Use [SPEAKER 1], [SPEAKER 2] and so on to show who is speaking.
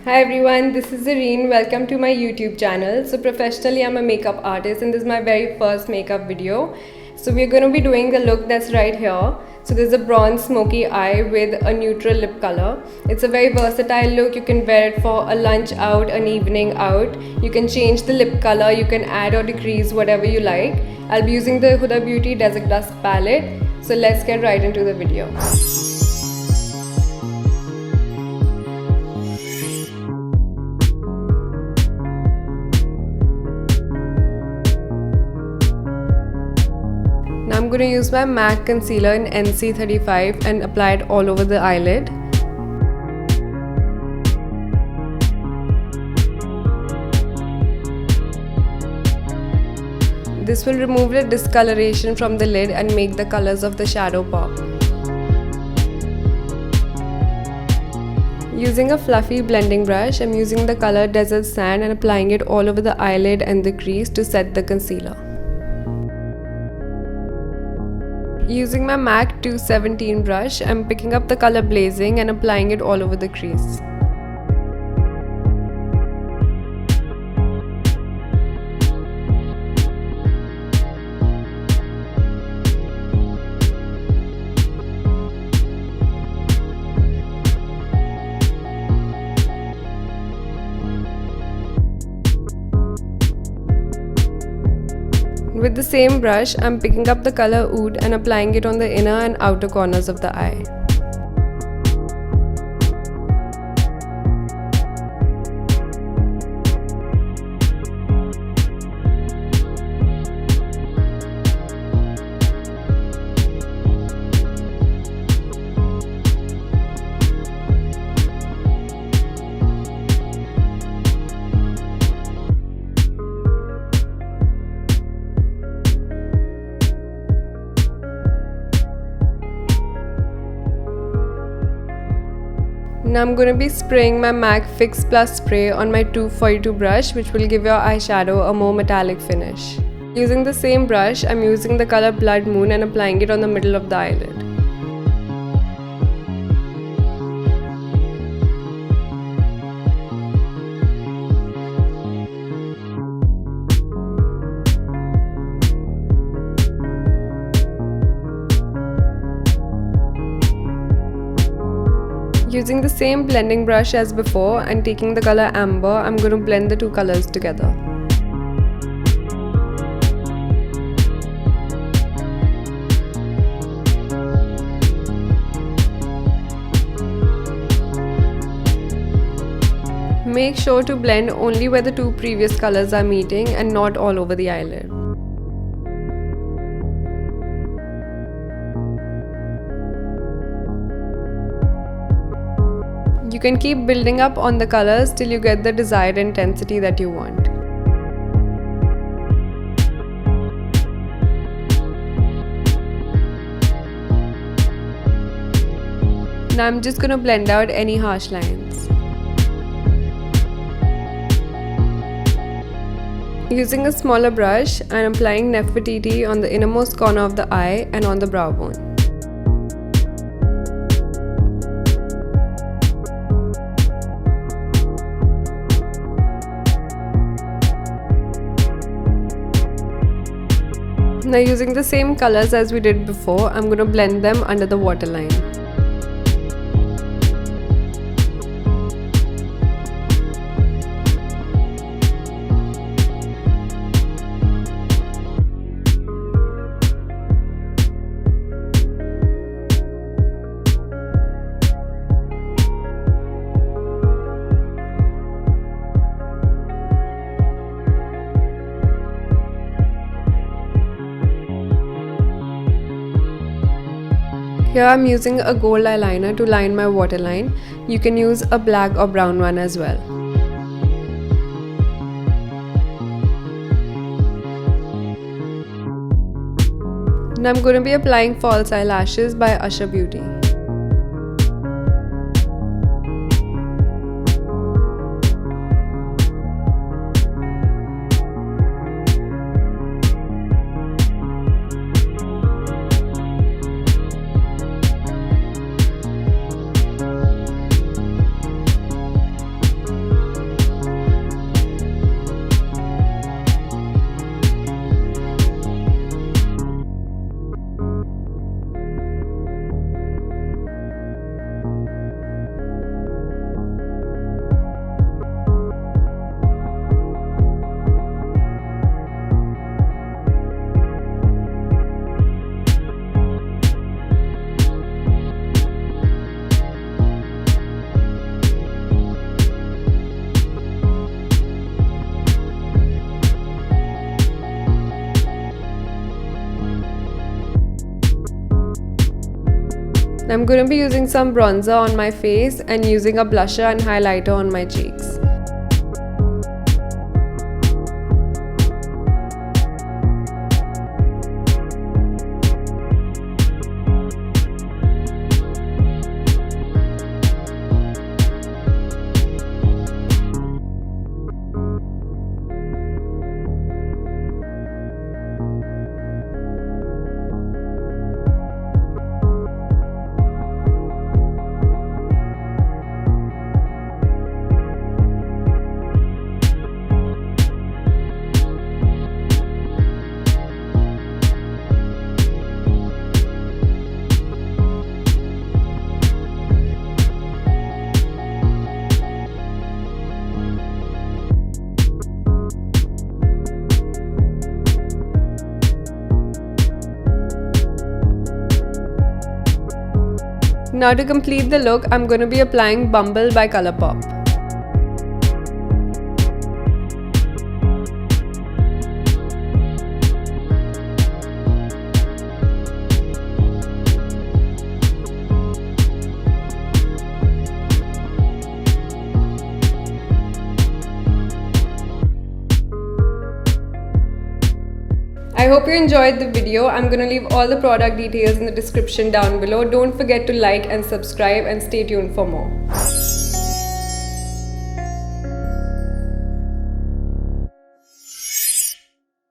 [SPEAKER 1] Hi everyone, this is Zareen. Welcome to my YouTube channel. So professionally I'm a makeup artist and this is my very first makeup video. So we're going to be doing the look that's right here. So there's a bronze smoky eye with a neutral lip color. It's a very versatile look. You can wear it for a lunch out, an evening out. You can change the lip color, you can add or decrease whatever you like. I'll be using the Huda Beauty Dusk palette. So let's get right into the video. Now I'm going to use my MAC concealer in NC35 and apply it all over the eyelid. This will remove the discoloration from the lid and make the colors of the shadow pop. Using a fluffy blending brush, I'm using the color Desert Sand and applying it all over the eyelid and the crease to set the concealer. Using my MAC 217 brush, I'm picking up the color Blazing and applying it all over the crease. With the same brush, I'm picking up the color Oud and applying it on the inner and outer corners of the eye. Now I'm going to be spraying my MAC Fix Plus spray on my 242 brush, which will give your eyeshadow a more metallic finish. Using the same brush, I'm using the color Blood Moon and applying it on the middle of the eyelid. Using the same blending brush as before and taking the color Amber, I'm going to blend the two colors together. Make sure to blend only where the two previous colors are meeting and not all over the eyelid. You can keep building up on the colors till you get the desired intensity that you want. Now I'm just going to blend out any harsh lines. Using a smaller brush, I'm applying Nefertiti on the innermost corner of the eye and on the brow bone. Now using the same colors as we did before, I'm going to blend them under the waterline. Here I'm using a gold eyeliner to line my waterline. You can use a black or brown one as well. Now I'm going to be applying false eyelashes by Huda Beauty. I'm going to be using some bronzer on my face and using a blusher and highlighter on my cheeks. Now to complete the look, I'm going to be applying Bumble by Colourpop. I hope you enjoyed the video. I'm going to leave all the product details in the description down below. Don't forget to like and subscribe and stay tuned for more.